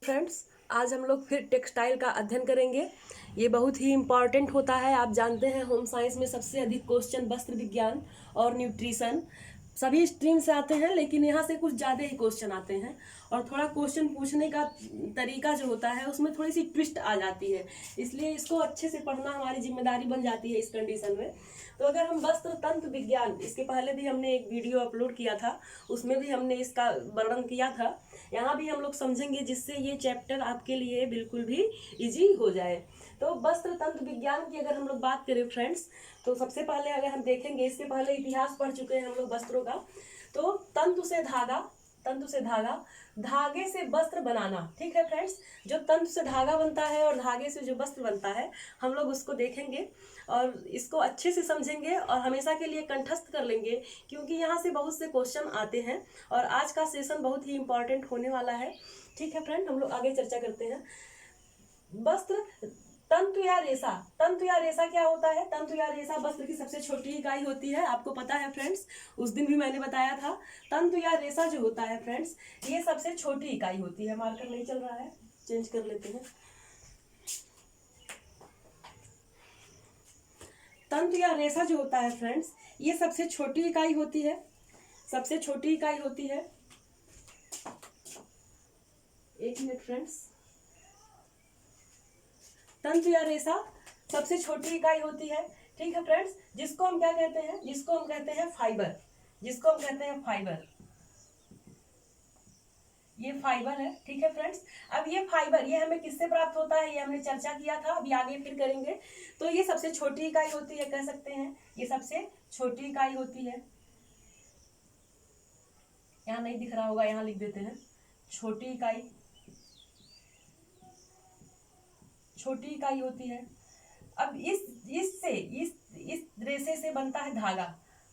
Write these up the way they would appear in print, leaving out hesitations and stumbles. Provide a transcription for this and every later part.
Friends, आज हम लोग फिर टेक्सटाइल का अध्ययन करेंगे। ये बहुत ही इम्पॉर्टेंट होता है। आप जानते हैं होम साइंस में सबसे अधिक क्वेश्चन वस्त्र विज्ञान और न्यूट्रिशन सभी स्ट्रीम से आते हैं, लेकिन यहाँ से कुछ ज़्यादा ही क्वेश्चन आते हैं और थोड़ा क्वेश्चन पूछने का तरीका जो होता है उसमें थोड़ी सी ट्विस्ट आ जाती है, इसलिए इसको अच्छे से पढ़ना हमारी जिम्मेदारी बन जाती है इस कंडीशन में। तो अगर हम वस्त्र तंत्र विज्ञान, इसके पहले भी हमने एक वीडियो अपलोड किया था, उसमें भी हमने इसका वर्णन किया था। यहाँ भी हम लोग समझेंगे जिससे ये चैप्टर आपके लिए बिल्कुल भी इजी हो जाए। तो वस्त्र तंत्र विज्ञान की अगर हम लोग बात करें फ्रेंड्स, तो सबसे पहले अगर हम देखेंगे, इसके पहले इतिहास पढ़ चुके हैं हम लोग वस्त्रों का। तो तंतु से धागा, धागे से वस्त्र बनाना। ठीक है फ्रेंड्स, जो तंतु से धागा बनता है और धागे से जो वस्त्र बनता है, हम लोग उसको देखेंगे और इसको अच्छे से समझेंगे और हमेशा के लिए कंठस्थ कर लेंगे, क्योंकि यहाँ से बहुत से क्वेश्चन आते हैं और आज का सेशन बहुत ही इंपॉर्टेंट होने वाला है। ठीक है फ्रेंड, हम लोग आगे चर्चा करते हैं। वस्त्र तंतु या रेशा क्या होता है? तंतु या रेशा वस्त्र की सबसे छोटी इकाई होती है, आपको पता है फ्रेंड्स, उस दिन भी मैंने बताया था। तंतु या रेशा जो होता है फ्रेंड्स, ये सबसे छोटी इकाई होती है। मार्कर नहीं चल रहा है, चेंज कर लेते हैं। तंतु या रेशा जो होता है फ्रेंड्स, ये सबसे छोटी इकाई होती है, सबसे छोटी इकाई होती है। एक मिनट फ्रेंड्स, तंतु या रेशा सबसे छोटी इकाई होती है। ठीक है फ्रेंड्स, जिसको हम क्या कहते हैं? जिसको हम कहते हैं फाइबर, जिसको हम कहते हैं फाइबर। ये फाइबर है। ठीक है फ्रेंड्स, अब ये फाइबर ये हमें किससे प्राप्त होता है, ये हमने चर्चा किया था, अभी आगे फिर करेंगे। तो ये सबसे छोटी इकाई होती है, कह सकते हैं ये सबसे छोटी इकाई होती है। यहाँ नहीं दिख रहा होगा, यहाँ लिख देते हैं छोटी इकाई, छोटी इकाई होती है। अब इस रेशे से बनता है धागा,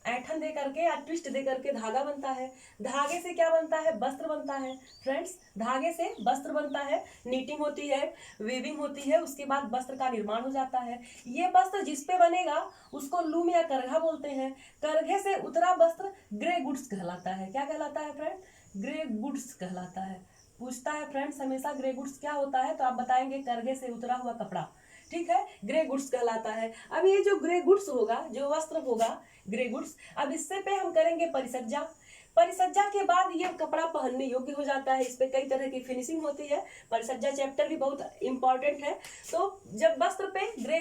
ऐठन दे करके या ट्विस्ट दे करके धागा बनता है। धागे से क्या बनता है? वस्त्र बनता है फ्रेंड्स, धागे से वस्त्र बनता है। नीटिंग होती है, वीविंग होती है, उसके बाद वस्त्र का निर्माण हो जाता है। ये वस्त्र जिस पे बनेगा उसको लूम या करघा बोलते हैं। करघे से उतरा वस्त्र ग्रे गुड्स कहलाता है। क्या कहलाता है फ्रेंड? ग्रे गुड्स कहलाता है। पूछता है फ्रेंड्स हमेशा ग्रे गुड्स क्या होता है, तो आप बताएंगे करघे से उतरा हुआ कपड़ा। ठीक है, ग्रे गुड्स कहलाता है। अब ये जो ग्रे गुड्स होगा, जो वस्त्र होगा ग्रे गुड्स, अब इससे पे हम करेंगे परिसज्जा। परिसज्जा के बाद ये कपड़ा पहनने योग्य हो जाता है। इस पे कई तरह की फिनिशिंग होती है, परिसज्जा चैप्टर भी बहुत इंपॉर्टेंट है। तो जब वस्त्र पे ग्रे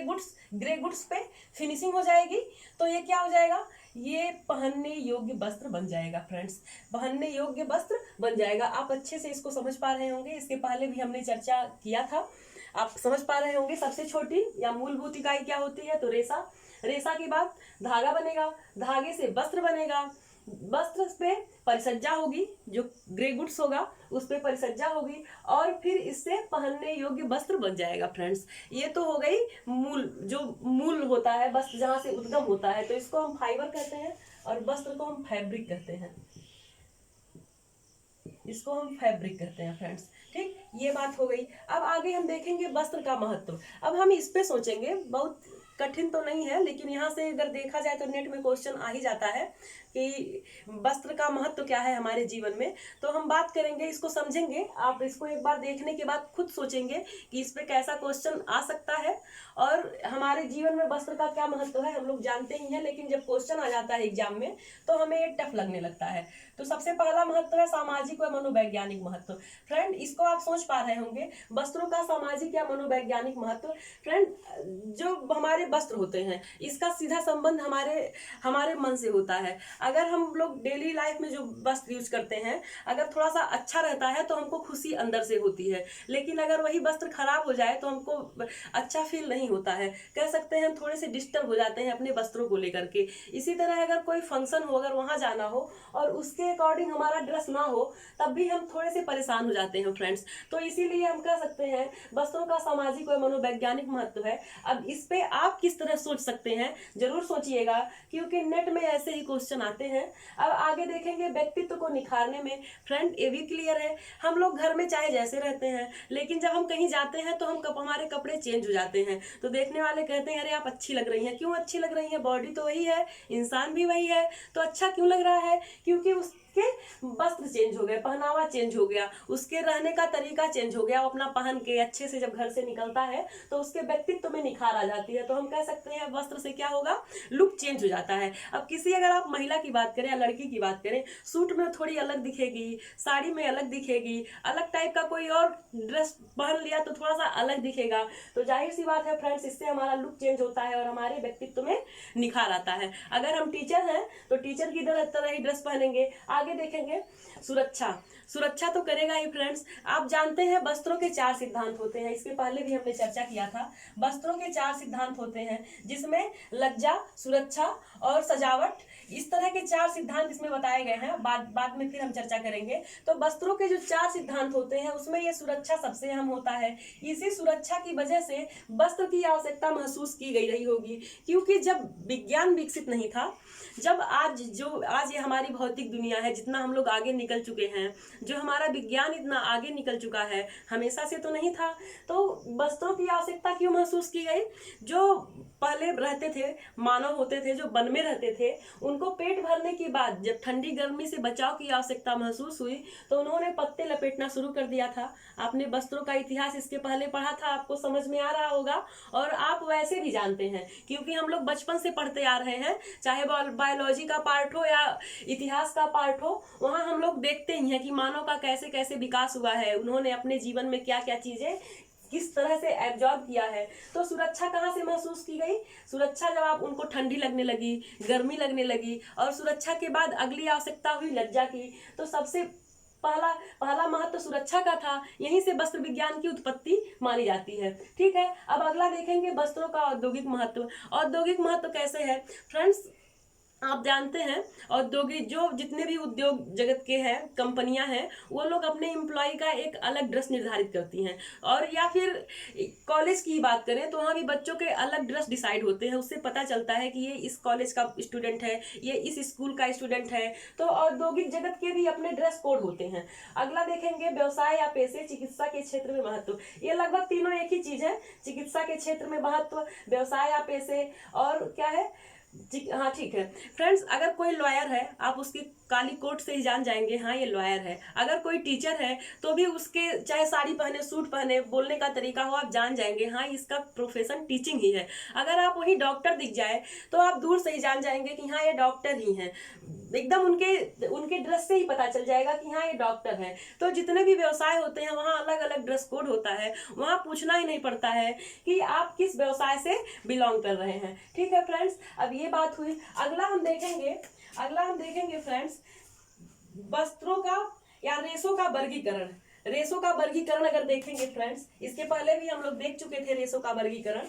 गुड्स पे फिनिशिंग हो जाएगी तो ये क्या हो जाएगा? ये पहनने योग्य वस्त्र बन जाएगा फ्रेंड्स, पहनने योग्य वस्त्र बन जाएगा। आप अच्छे से इसको समझ पा रहे होंगे, इसके पहले भी हमने चर्चा किया था, आप समझ पा रहे होंगे। सबसे छोटी या मूलभूत इकाई क्या होती है? तो रेशा। रेशा के बाद धागा बनेगा, धागे से वस्त्र बनेगा, वस्त्र पे परिसज्जा होगी, जो ग्रे गुड्स होगा उस पे परिसज्जा होगी और फिर इससे पहनने योग्य वस्त्र बन जाएगा फ्रेंड्स। ये तो हो गई मूल, जो मूल होता है वस्त्र जहाँ से उद्गम होता है, तो इसको हम फाइबर कहते हैं और वस्त्र को हम फैब्रिक कहते हैं, इसको हम फैब्रिक कहते हैं फ्रेंड्स। ठीक, ये बात हो गई। अब आगे हम देखेंगे वस्त्र का महत्व। अब हम इस पे सोचेंगे, बहुत कठिन तो नहीं है, लेकिन यहाँ से अगर देखा जाए तो नेट में क्वेश्चन आ ही जाता है कि वस्त्र का महत्व क्या है हमारे जीवन में। तो हम बात करेंगे, इसको समझेंगे। आप इसको एक बार देखने के बाद खुद सोचेंगे कि इस पे कैसा क्वेश्चन आ सकता है और हमारे जीवन में वस्त्र का क्या महत्व है। हम लोग जानते ही हैं, लेकिन जब क्वेश्चन आ जाता है एग्जाम में तो हमें ये टफ लगने लगता है। तो सबसे पहला महत्व है सामाजिक व मनोवैज्ञानिक महत्व। फ्रेंड, इसको आप सोच पा रहे होंगे, वस्त्रों का सामाजिक या मनोवैज्ञानिक महत्व। फ्रेंड, जो हमारे वस्त्र होते हैं इसका सीधा संबंध हमारे मन से होता है। अगर हम लोग डेली लाइफ में जो वस्त्र यूज करते हैं, अगर थोड़ा सा अच्छा रहता है तो हमको खुशी अंदर से होती है, लेकिन अगर वही वस्त्र खराब हो जाए तो हमको अच्छा फील नहीं होता है। कह सकते हैं हम थोड़े से डिस्टर्ब हो जाते हैं अपने वस्त्रों को लेकर के। इसी तरह अगर कोई फंक्शन हो, अगर वहां जाना हो और उसके अकॉर्डिंग हमारा ड्रेस ना हो, तब भी हम थोड़े से परेशान हो जाते हैं फ्रेंड्स। तो इसीलिए हम कह सकते हैं वस्त्रों का सामाजिक व मनोवैज्ञानिक महत्व है। अब इस पे आप किस तरह सोच सकते हैं जरूर सोचिएगा, क्योंकि नेट में ऐसे ही क्वेश्चन आते हैं। अब आगे देखेंगे व्यक्तित्व को निखारने में। फ्रेंड, ये भी क्लियर है, हम लोग घर में चाहे जैसे रहते हैं, लेकिन जब हम कहीं जाते हैं तो हमारे कपड़े चेंज हो जाते हैं, तो देखने वाले कहते हैं अरे आप अच्छी लग रही हैं। क्यों अच्छी लग रही हैं? बॉडी तो वही है, इंसान भी वही है, तो अच्छा क्यों लग रहा है? क्योंकि उसके वस्त्र चेंज हो गए, पहनावा चेंज हो गया, उसके रहने का तरीका चेंज हो गया, वो अपना पहन के अच्छे से जब घर से निकलता है तो उसके व्यक्तित्व में निखार आ जाती है। तो हम कह सकते हैं वस्त्र से क्या होगा, लुक चेंज हो जाता है। अब किसी अगर आप महिला की बात करें या लड़की की बात करें, सूट में थोड़ी अलग दिखेगी, साड़ी में अलग दिखेगी, अलग टाइप का कोई और ड्रेस पहन लिया तो थोड़ा सा अलग दिखेगा। तो जाहिर सी बात है फ्रेंड्स, इससे हमारा लुक चेंज होता है और हमारे व्यक्तित्व में निखार आता है। अगर हम टीचर हैं तो टीचर की तरह ही ड्रेस पहनेंगे। आगे देखेंगे सुरक्षा। सुरक्षा तो करेगा ही फ्रेंड्स। आप जानते हैं वस्त्रों के 4 सिद्धांत होते हैं, इसके पहले भी हमने चर्चा किया था। वस्त्रों के 4 सिद्धांत होते हैं जिसमें लज्जा, सुरक्षा और सजावट, इस तरह के 4 सिद्धांत इसमें बताए गए हैं। बाद में फिर हम चर्चा करेंगे। तो वस्त्रों के जो 4 सिद्धांत होते हैं उसमें ये सुरक्षा सबसे अहम होता है। इसी सुरक्षा की वजह से वस्त्र की आवश्यकता महसूस की गई रही होगी, क्योंकि जब विज्ञान विकसित नहीं था, जब आज ये हमारी भौतिक दुनिया है, जितना हम लोग आगे निकल चुके हैं, जो हमारा विज्ञान इतना आगे निकल चुका है, हमेशा से तो नहीं था। तो वस्त्रों की आवश्यकता क्यों महसूस की गई? जो पहले रहते थे, मानव होते थे, जो वन में रहते थे, उनको पेट भरने के बाद जब ठंडी गर्मी से बचाव की आवश्यकता महसूस हुई तो उन्होंने पत्ते लपेटना शुरू कर दिया था। आपने वस्त्रों का इतिहास इसके पहले पढ़ा था, आपको समझ में आ रहा होगा। और आप वैसे भी जानते हैं क्योंकि हम लोग बचपन से पढ़ते आ रहे हैं, चाहे बायोलॉजी का पार्ट हो या इतिहास का पार्ट हो, वहाँ हम लोग देखते ही हैं कि मानव का कैसे कैसे विकास हुआ है, उन्होंने अपने जीवन में क्या क्या चीजें किस तरह से एब्जॉर्ब किया है। तो सुरक्षा कहाँ से महसूस की गई? सुरक्षा जब आप उनको ठंडी लगने लगी, गर्मी लगने लगी, और सुरक्षा के बाद अगली आवश्यकता हुई लज्जा की, तो सबसे पहला महत्व सुरक्षा का था। यहीं से वस्त्र विज्ञान की उत्पत्ति मानी जाती है। ठीक है, अब अगला देखेंगे वस्त्रों का औद्योगिक महत्व। औद्योगिक महत्व कैसे है फ्रेंड्स? आप जानते हैं औद्योगिक जो जितने भी उद्योग जगत के हैं, कंपनियां हैं, वो लोग अपने एम्प्लॉय का एक अलग ड्रेस निर्धारित करती हैं। और या फिर कॉलेज की बात करें तो वहाँ भी बच्चों के अलग ड्रेस डिसाइड होते हैं, उससे पता चलता है कि ये इस कॉलेज का स्टूडेंट है, ये इस स्कूल का स्टूडेंट है। तो औद्योगिक जगत के भी अपने ड्रेस कोड होते हैं। अगला देखेंगे व्यवसाय या पेशे, चिकित्सा के क्षेत्र में महत्व। ये लगभग तीनों एक ही चीज है, चिकित्सा के क्षेत्र में महत्व, व्यवसाय या पेशे, और क्या है, हाँ ठीक है फ्रेंड्स, अगर कोई लॉयर है आप उसकी काली कोट से ही जान जाएंगे हाँ ये लॉयर है। अगर कोई टीचर है तो भी उसके चाहे साड़ी पहने, सूट पहने, बोलने का तरीका हो, आप जान जाएंगे हाँ इसका प्रोफेशन टीचिंग ही है। अगर आप वही डॉक्टर दिख जाए तो आप दूर से ही जान जाएंगे कि हाँ ये डॉक्टर ही है, एकदम उनके ड्रेस से ही पता चल जाएगा कि हाँ ये डॉक्टर है। तो जितने भी व्यवसाय होते हैं वहाँ अलग अलग ड्रेस कोड होता है, वहाँ पूछना ही नहीं पड़ता है कि आप किस व्यवसाय से बिलोंग कर रहे हैं। ठीक है फ्रेंड्स, अब ये बात हुई। अगला हम देखेंगे फ्रेंड्स वस्त्रों का या रेशों का वर्गीकरण। रेशों का वर्गीकरण अगर देखेंगे फ्रेंड्स, इसके पहले भी हम लोग देख चुके थे रेशों का वर्गीकरण।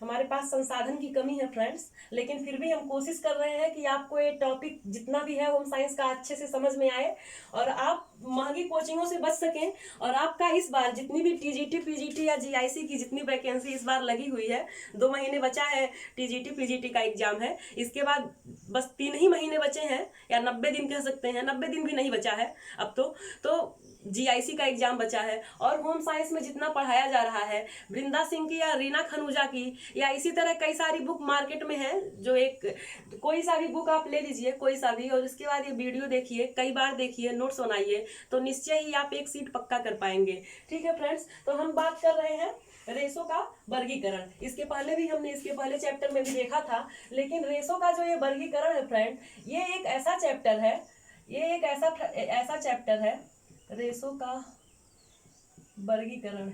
हमारे पास संसाधन की कमी है फ्रेंड्स, लेकिन फिर भी हम कोशिश कर रहे हैं कि आपको ये टॉपिक जितना भी है होम साइंस का अच्छे से समझ में आए और आप महंगी कोचिंगों से बच सकें। और आपका इस बार जितनी भी टीजीटी, पीजीटी या जीआईसी की जितनी वैकेंसी इस बार लगी हुई है, 2 महीने बचा है, टीजीटी पीजीटी का एग्जाम है, इसके बाद बस 3 ही महीने बचे हैं, या 90 दिन कह सकते हैं, 90 दिन भी नहीं बचा है अब तो जीआईसी का एग्जाम बचा है। और होम साइंस में जितना पढ़ाया जा रहा है, वृंदा सिंह की या रीना खनूजा की या इसी तरह कई सारी बुक मार्केट में है, जो एक कोई सा भी बुक आप ले लीजिए, कोई सा भी, और इसके बाद ये वीडियो देखिए, कई बार देखिए, नोट्स बनाइए, तो निश्चय ही आप एक सीट पक्का कर पाएंगे। ठीक है फ्रेंड्स, तो हम बात कर रहे हैं रेशों का वर्गीकरण। इसके पहले भी हमने इसके पहले चैप्टर में भी देखा था, लेकिन रेशों का जो ये वर्गीकरण है फ्रेंड, ये एक ऐसा चैप्टर है, ये एक ऐसा चैप्टर है, रेशों का वर्गीकरण।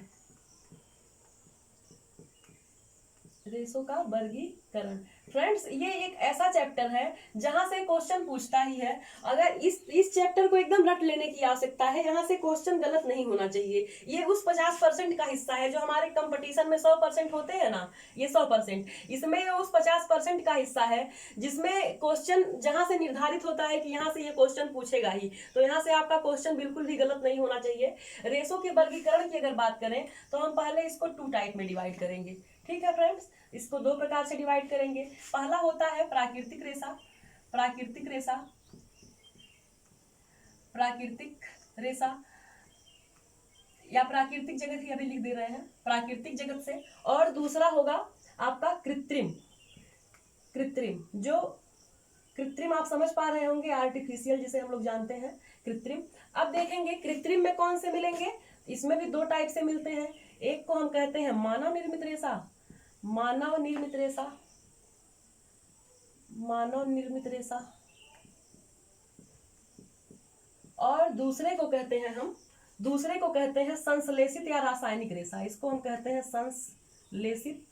रेशों का वर्गीकरण फ्रेंड्स, ये एक ऐसा चैप्टर है जहां से क्वेश्चन पूछता ही है। अगर इस चैप्टर को एकदम रट लेने की आवश्यकता है, यहाँ से क्वेश्चन गलत नहीं होना चाहिए। ये उस 50% का हिस्सा है जो हमारे कंपटीशन में 100% होते हैं ना, ये 100%, इसमें ये उस 50% का हिस्सा है जिसमें क्वेश्चन जहां से निर्धारित होता है कि यहाँ से ये क्वेश्चन पूछेगा ही, तो यहाँ से आपका क्वेश्चन बिल्कुल भी गलत नहीं होना चाहिए। रेशों के वर्गीकरण की अगर बात करें तो हम पहले इसको 2 टाइप में डिवाइड करेंगे। ठीक है फ्रेंड्स, इसको 2 प्रकार से डिवाइड करेंगे। पहला होता है प्राकृतिक रेशा। प्राकृतिक रेशा, प्राकृतिक रेशा या प्राकृतिक जगत ही अभी लिख दे रहे हैं, प्राकृतिक जगत से। और दूसरा होगा आपका कृत्रिम, कृत्रिम जो कृत्रिम आप समझ पा रहे होंगे, आर्टिफिशियल जिसे हम लोग जानते हैं कृत्रिम। अब देखेंगे कृत्रिम में कौन से मिलेंगे, इसमें भी दो टाइप से मिलते हैं। एक को हम कहते हैं मानव निर्मित रेशा, मानव निर्मित रेशा, मानव निर्मित रेशा, और दूसरे को कहते हैं हम, दूसरे को कहते हैं संश्लेषित या रासायनिक रेशा। इसको हम कहते हैं संश्लेषित,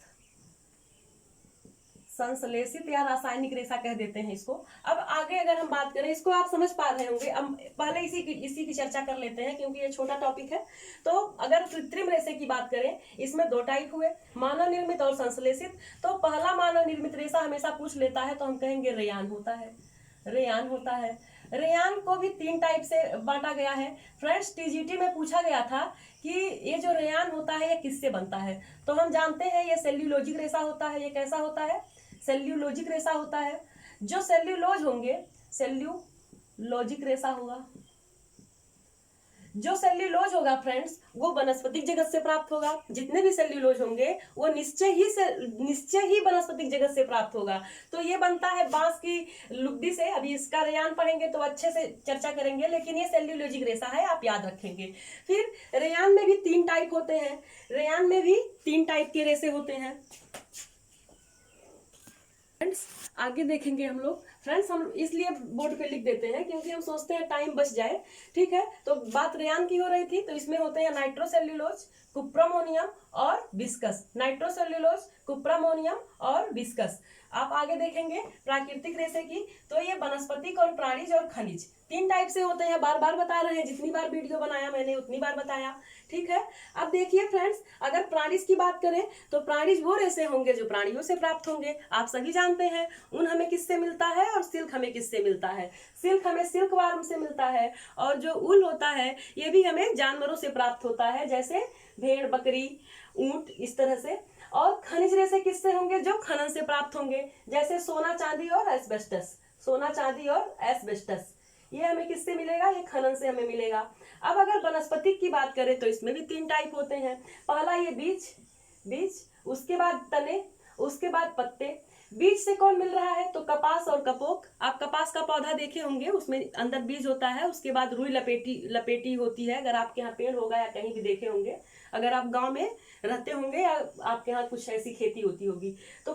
संश्लेषित या रासायनिक रेशा कह देते हैं इसको। अब आगे अगर हम बात करें, इसको आप समझ पा रहे होंगे। अब पहले इसी की चर्चा कर लेते हैं क्योंकि ये छोटा टॉपिक है। तो अगर कृत्रिम रेशे की बात करें, इसमें दो टाइप हुए, मानव निर्मित और संश्लेषित। तो पहला मानव निर्मित रेशा हमेशा पूछ लेता है तो हम कहेंगे रेयान होता है, रेयान होता है। रेयान को भी तीन टाइप से बांटा गया है। फ्रेंड्स, टीजीटी में पूछा गया था कि ये जो रेयान होता है ये किससे बनता है, तो हम जानते हैं ये सेल्यूलोजिक रेशा होता है। ये कैसा होता है, सेल्यूलोजिक रेशा होता है। जो सेल्यूलोज होंगे, सेल्यूलोजिक रेशा होगा। जो सेल्यूलोज होगा फ्रेंड्स, वो वनस्पतिक जगत से प्राप्त होगा। जितने भी सेल्यूलोज होंगे वो निश्चय ही वनस्पतिक जगत से प्राप्त होगा। तो ये बनता है बांस की लुगदी से। अभी इसका रेयान पढ़ेंगे तो अच्छे से चर्चा करेंगे, लेकिन ये सेल्यूलोजिक रेशा है, आप याद रखेंगे। फिर रेयान में भी तीन टाइप होते हैं, रेयान में भी तीन टाइप के रेशे होते हैं। फ्रेंड्स, आगे देखेंगे हम लोग। फ्रेंड्स, हम इसलिए बोर्ड पे लिख देते हैं क्योंकि हम सोचते हैं टाइम बच जाए, ठीक है। तो बात रेयान की हो रही थी, तो इसमें होते हैं नाइट्रोसेल्यूलोज, कुप्रामोनियम और विस्कस। नाइट्रोसेल्यूलोज, कुप्रामोनियम और विस्कस। आप आगे देखेंगे प्राकृतिक रेशे की, तो ये वनस्पतिक और प्राणिज और खनिज तीन टाइप से होते हैं। बार बार बता रहे हैं, जितनी बार वीडियो बनाया मैंने उतनी बार बताया, ठीक है। अब देखिए फ्रेंड्स, अगर प्राणिज की बात करें तो प्राणिज वो रेशे होंगे जो प्राणियों से प्राप्त होंगे। आप सभी जानते हैं ऊन हमें किससे मिलता है और सिल्क हमें किससे मिलता है। सिल्क हमें सिल्क वार्म से मिलता है, और जो ऊल होता है ये भी हमें जानवरों से प्राप्त होता है, जैसे भेड़, बकरी, ऊंट, इस तरह से। और खनिज रेशे किससे होंगे, जो खनन से प्राप्त होंगे, जैसे सोना, चांदी और एस्बेस्टस। सोना, चांदी और एस्बेस्टस ये हमें किससे मिलेगा, ये खनन से हमें मिलेगा। अब अगर वनस्पतिक की बात करें तो इसमें भी तीन टाइप होते हैं। पहला ये बीज, उसके बाद तने, उसके बाद पत्ते। बीज से कौन मिल रहा है, तो कपास और कपोक। आप कपास का पौधा देखे होंगे, उसमें अंदर बीज होता है, उसके बाद रुई लपेटी होती है। अगर आपके यहाँ पेड़ होगा या कहीं भी देखे होंगे, अगर आप गांव में रहते होंगे या आपके यहाँ कुछ ऐसी खेती होती होगी, तो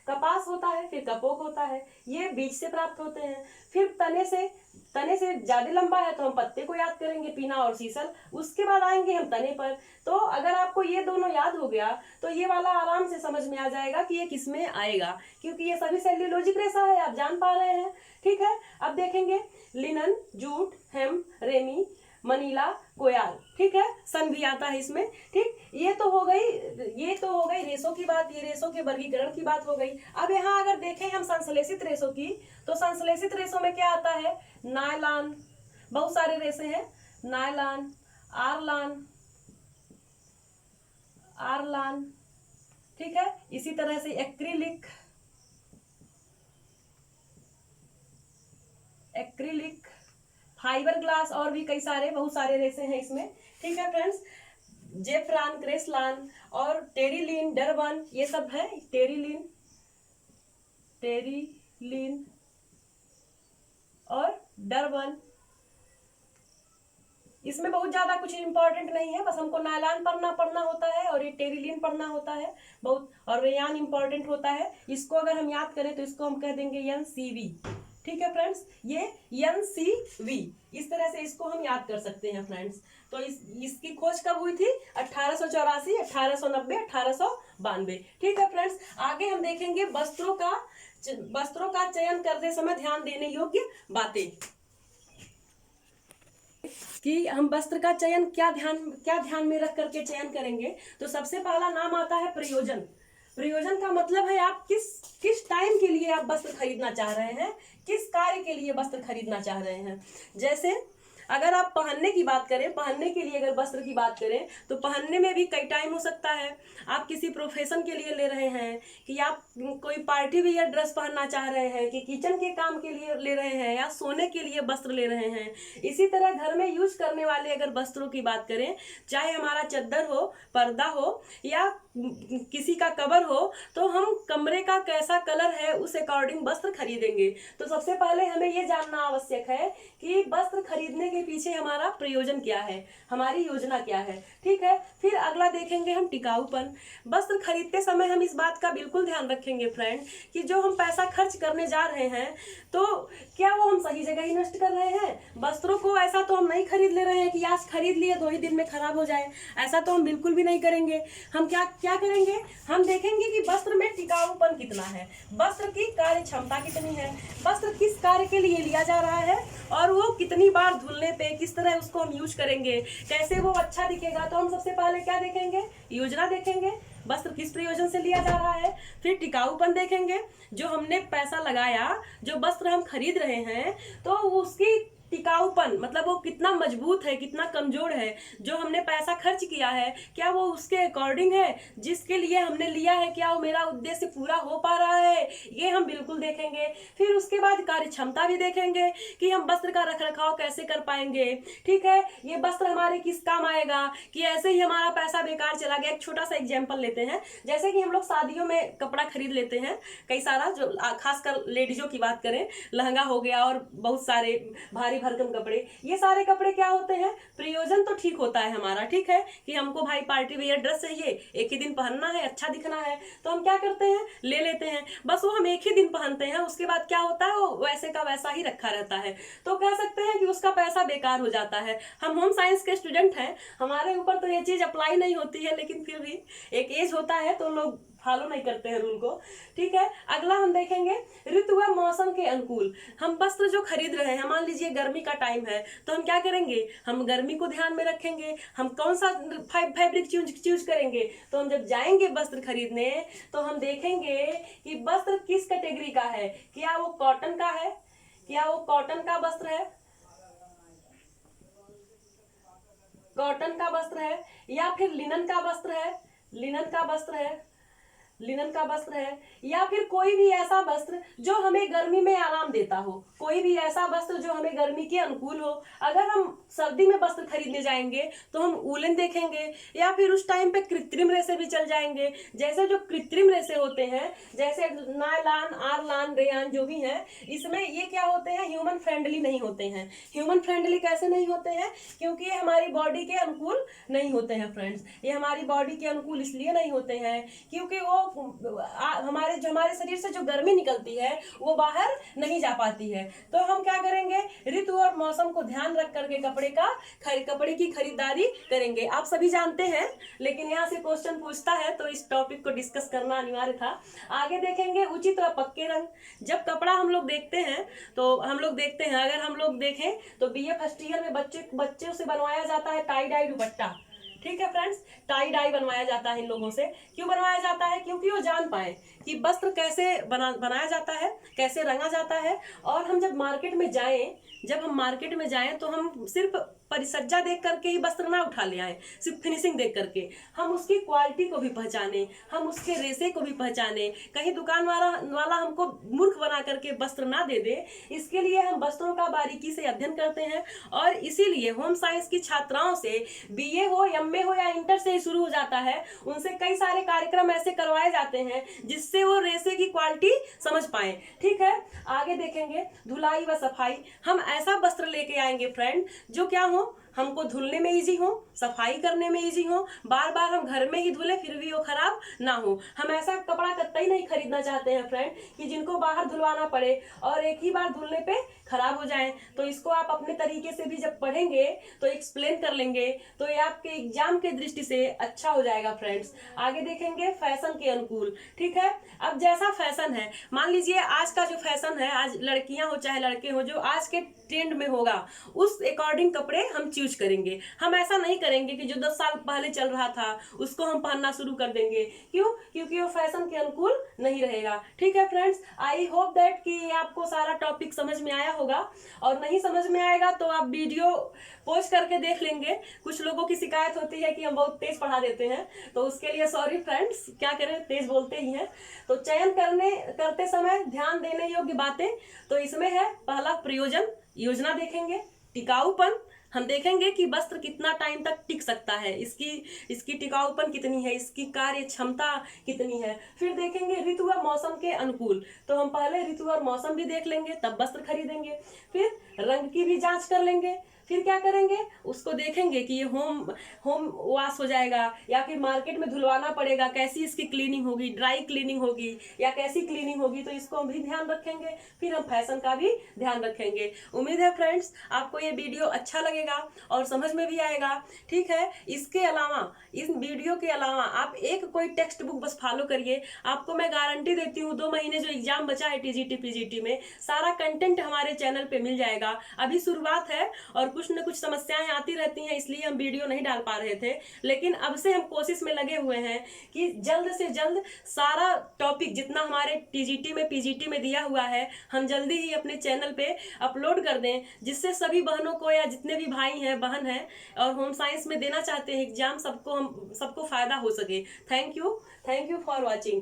कपास होता है, फिर कपोक होता है, ये बीज से प्राप्त होते हैं। फिर तने से ज्यादा लंबा है तो हम पत्ते को याद करेंगे, पीना और सीसल। उसके बाद आएंगे हम तने पर। तो अगर आपको ये दोनों याद हो गया तो ये वाला आराम से समझ में आ जाएगा कि ये किसमें आएगा, क्योंकि ये सभी सेल्यूलोजिक रेशा है, आप जान पा रहे हैं, ठीक है। अब देखेंगे linen, jute, hemp, ramie, Manila, कोयाल, ठीक है। सन भी आता है इसमें, ठीक। ये तो हो गई रेशों की बात, ये रेशों के वर्गीकरण की बात हो गई। अब यहाँ अगर देखें हम संश्लेषित रेशों की, तो संश्लेषित रेशों में क्या आता है, नायलॉन, बहुत सारे रेशे हैं, नायलॉन, आरलान, ठीक है। इसी तरह से एक्रिलिक, फाइबर ग्लास, और भी कई सारे बहुत सारे रेशे हैं इसमें, ठीक है फ्रेंड्स। जेफ्रान, क्रेसलान और टेरिलीन, डरबन, ये सब है। टेरिलीन और डरबन, इसमें बहुत ज्यादा कुछ इंपॉर्टेंट नहीं है, बस हमको नायलॉन पढ़ना होता है और ये टेरिलीन पढ़ना होता है बहुत, और रेयान इंपॉर्टेंट होता है। इसको अगर हम याद करें तो इसको हम कह देंगे NCV, ठीक है फ्रेंड्स। ये NCV, इस तरह से इसको हम याद कर सकते हैं फ्रेंड्स। तो इसकी खोज कब हुई थी, 1884, 1890, 1892, ठीक है फ्रेंड्स। आगे हम देखेंगे वस्त्रों का चयन करते समय ध्यान देने योग्य बातें, कि हम वस्त्र का चयन क्या ध्यान में रख करके चयन करेंगे। तो सबसे पहला नाम आता है प्रयोजन। प्रयोजन का मतलब है आप किस टाइम के लिए आप वस्त्र खरीदना चाह रहे हैं, किस कार्य के लिए वस्त्र खरीदना चाह रहे हैं। जैसे अगर आप पहनने की बात करें, पहनने के लिए अगर वस्त्र की बात करें तो पहनने में भी कई टाइम हो सकता है। आप किसी प्रोफेशन के लिए ले रहे हैं, कि आप कोई पार्टी वियर ड्रेस पहनना चाह रहे हैं, कि किचन के काम के लिए ले रहे हैं, या सोने के लिए वस्त्र ले रहे हैं। इसी तरह घर में यूज करने वाले अगर वस्त्रों की बात करें, चाहे हमारा चद्दर हो, पर्दा हो, या किसी का कवर हो, तो हम कमरे का कैसा कलर है उस अकॉर्डिंग वस्त्र खरीदेंगे। तो सबसे पहले हमें ये जानना आवश्यक है कि वस्त्र खरीदने के पीछे हमारा प्रयोजन क्या है, हमारी योजना क्या है। ठीक है, फिर अगला देखेंगे हम टिकाऊपन। वस्त्र खरीदते समय हम इस बात का बिल्कुल ध्यान रखेंगे फ्रेंड, कि जो हम पैसा खर्च करने जा रहे हैं तो क्या वो हम सही जगह इन्वेस्ट कर रहे हैं। वस्त्रों को ऐसा तो हम नहीं खरीद ले रहे हैं कि आज खरीद लिए 2 ही दिन में खराब हो जाए, ऐसा तो हम बिल्कुल भी नहीं करेंगे। हम क्या करेंगे, हम देखेंगे कि वस्त्र में टिकाऊपन कितना है, वस्त्र की कार्य क्षमता कितनी है, वस्त्र किस कार्य के लिए लिया जा रहा है, और वो कितनी बार धुलने पे किस तरह उसको हम यूज करेंगे, कैसे वो अच्छा दिखेगा। तो हम सबसे पहले क्या देखेंगे, योजना देखेंगे, वस्त्र किस प्रयोजन से लिया जा रहा है। फिर टिकाऊपन देखेंगे, जो हमने पैसा लगाया, जो वस्त्र हम खरीद रहे हैं, तो उसकी टिकाऊपन मतलब वो कितना मजबूत है, कितना कमजोर है। जो हमने पैसा खर्च किया है, क्या वो उसके अकॉर्डिंग है, जिसके लिए हमने लिया है, क्या वो मेरा उद्देश्य पूरा हो पा रहा है, ये हम बिल्कुल देखेंगे। फिर उसके बाद कार्य क्षमता भी देखेंगे, कि हम वस्त्र का रख रखाव कैसे कर पाएंगे। ठीक है, ये वस्त्र हमारे किस काम आएगा, कि ऐसे ही हमारा पैसा बेकार चला गया। एक छोटा सा एग्जाम्पल लेते हैं, जैसे कि हम लोग शादियों में कपड़ा खरीद लेते हैं कई सारा, जो खासकर लेडीजों की बात करें, लहंगा हो गया और बहुत सारे भारी भरकम कपड़े, ये सारे कपड़े क्या होते हैं, प्रयोजन तो ठीक होता है हमारा, ठीक है, कि हमको भाई पार्टी वेयर ड्रेस चाहिए, एक ही दिन पहनना है, अच्छा दिखना है, तो हम क्या करते हैं, ले लेते हैं। बस वो हम एक ही दिन पहनते हैं, उसके बाद क्या होता है, वो वैसे का वैसा ही रखा रहता है। तो कह सकते हैं कि उसका पैसा बेकार हो जाता है। हम होम साइंस के स्टूडेंट हैं, हमारे ऊपर तो ये चीज अप्लाई नहीं होती है, लेकिन फिर भी एक एज होता है तो लोग फॉलो नहीं करते हैं रूल को। ठीक है, अगला हम देखेंगे ऋतु व मौसम के अनुकूल। हम वस्त्र जो खरीद रहे हैं, मान लीजिए गर्मी का टाइम है, तो हम क्या करेंगे, हम गर्मी को ध्यान में रखेंगे। हम कौन सा फैब्रिक चूज करेंगे, तो हम जब जाएंगे वस्त्र खरीदने तो हम देखेंगे कि वस्त्र किस कैटेगरी का है, क्या वो कॉटन का है, क्या वो कॉटन का वस्त्र है, कॉटन का वस्त्र है, या फिर लिनन का वस्त्र है, लिनन का वस्त्र है, लिनन का वस्त्र है, या फिर कोई भी ऐसा वस्त्र जो हमें गर्मी में आराम देता हो, कोई भी ऐसा वस्त्र जो हमें गर्मी के अनुकूल हो। अगर हम सर्दी में वस्त्र खरीदने जाएंगे तो हम वूलन देखेंगे, या फिर उस टाइम पे कृत्रिम रेशे भी चल जाएंगे। जैसे जो कृत्रिम रेशे होते हैं, जैसे नायलॉन, आरलान, रेयान जो भी हैं, इसमें ये क्या होते हैं, ह्यूमन फ्रेंडली नहीं होते हैं। ह्यूमन फ्रेंडली कैसे नहीं होते हैं, क्योंकि ये हमारी बॉडी के अनुकूल नहीं होते हैं फ्रेंड्स। ये हमारी बॉडी के अनुकूल इसलिए नहीं होते हैं क्योंकि वो हमारे शरीर से जो गर्मी निकलती है वो बाहर नहीं जा पाती है। तो हम क्या करेंगे, ऋतु और मौसम को ध्यान रख करके कपड़े की खरीदारी करेंगे। आप सभी जानते हैं, लेकिन यहाँ से क्वेश्चन पूछता है तो इस टॉपिक को डिस्कस करना अनिवार्य था। आगे देखेंगे उचित व पक्के रंग। जब कपड़ा हम लोग देखते हैं तो हम लोग देखते हैं, अगर हम लोग देखें तो बीए फर्स्ट ईयर में बच्चों से बनवाया जाता है टाई डाई दुपट्टा। ठीक है फ्रेंड्स, टाई डाई बनवाया जाता है इन लोगों से। क्यों बनवाया जाता है, क्योंकि वो जान पाए कि वस्त्र कैसे बनाया जाता है, कैसे रंगा जाता है। और हम जब मार्केट में जाएं तो हम सिर्फ परिसज्जा देख करके ही वस्त्र ना उठा ले आए, सिर्फ फिनिशिंग देख करके। हम उसकी क्वालिटी को भी पहचाने, हम उसके रेशे को भी पहचाने। कहीं दुकान वाला हमको मूर्ख बना करके वस्त्र ना दे दे, इसके लिए हम वस्त्रों का बारीकी से अध्ययन करते हैं। और इसीलिए होम साइंस की छात्राओं से बीए हो, एमए हो या इंटर से ही शुरू हो जाता है, उनसे कई सारे कार्यक्रम ऐसे करवाए जाते हैं जिससे वो रेशे की क्वालिटी समझ पाए। ठीक है, आगे देखेंगे धुलाई व सफाई। हम ऐसा वस्त्र लेके आएंगे फ्रेंड जो क्या हो, हमको धुलने में इजी हो, सफाई करने में इजी हो, बार बार हम घर में ही धुले फिर भी वो खराब ना हो। हम ऐसा कपड़ा कतई नहीं खरीदना चाहते हैं फ्रेंड कि जिनको बाहर धुलवाना पड़े और एक ही बार धुलने पे खराब हो जाए। तो इसको आप अपने तरीके से भी जब पढ़ेंगे तो एक्सप्लेन कर लेंगे तो ये आपके एग्जाम के दृष्टि से अच्छा हो जाएगा फ्रेंड्स। आगे देखेंगे फैशन के अनुकूल। ठीक है, अब जैसा फैशन है, मान लीजिए आज का जो फैशन है, आज लड़कियां हो चाहे लड़के हो, जो आज के ट्रेंड में होगा उस अकॉर्डिंग कपड़े हम यूज करेंगे। हम ऐसा नहीं करेंगे कि जो 10 साल पहले चल रहा था उसको हम पहनना शुरू कर देंगे। क्यों? क्योंकि वो फैशन के अनुकूल नहीं रहेगा। ठीक है फ्रेंड्स, आई होप दैट कि आपको सारा टॉपिक समझ में आया होगा, और नहीं समझ में आएगा तो आप वीडियो पॉज करके देख लेंगे। कुछ लोगों की शिकायत होती है कि हम बहुत तेज पढ़ा देते हैं, तो उसके लिए सॉरी फ्रेंड्स, क्या करें, तेज बोलते ही हैं। तो चयन करते समय ध्यान देने योग्य बातें तो इसमें है, पहला प्रयोजन, योजना देखेंगे। टिकाऊपन, हम देखेंगे कि वस्त्र कितना टाइम तक टिक सकता है, इसकी टिकाऊपन कितनी है, इसकी कार्य क्षमता कितनी है। फिर देखेंगे ऋतु और मौसम के अनुकूल, तो हम पहले ऋतु और मौसम भी देख लेंगे तब वस्त्र खरीदेंगे। फिर रंग की भी जांच कर लेंगे। फिर क्या करेंगे, उसको देखेंगे कि ये होम वॉश हो जाएगा या फिर मार्केट में धुलवाना पड़ेगा, कैसी इसकी क्लीनिंग होगी, ड्राई क्लीनिंग होगी या कैसी क्लीनिंग होगी, तो इसको भी ध्यान रखेंगे। फिर हम फैशन का भी ध्यान रखेंगे। उम्मीद है फ्रेंड्स आपको ये वीडियो अच्छा लगेगा और समझ में भी आएगा। ठीक है, इसके अलावा, इस वीडियो के अलावा आप एक कोई टेक्स्ट बुक बस फॉलो करिए। आपको मैं गारंटी देती हूँ 2 महीने जो एग्जाम बचा है टीजीटी पीजीटी में, सारा कंटेंट हमारे चैनल पे मिल जाएगा। अभी शुरुआत है और कुछ न कुछ समस्याएं आती रहती हैं, इसलिए हम वीडियो नहीं डाल पा रहे थे, लेकिन अब से हम कोशिश में लगे हुए हैं कि जल्द से जल्द सारा टॉपिक जितना हमारे टीजीटी में पीजीटी में दिया हुआ है हम जल्दी ही अपने चैनल पे अपलोड कर दें, जिससे सभी बहनों को या जितने भी भाई हैं बहन हैं और होम साइंस में देना चाहते हैं एग्जाम, सबको फायदा हो सके। Thank you for watching.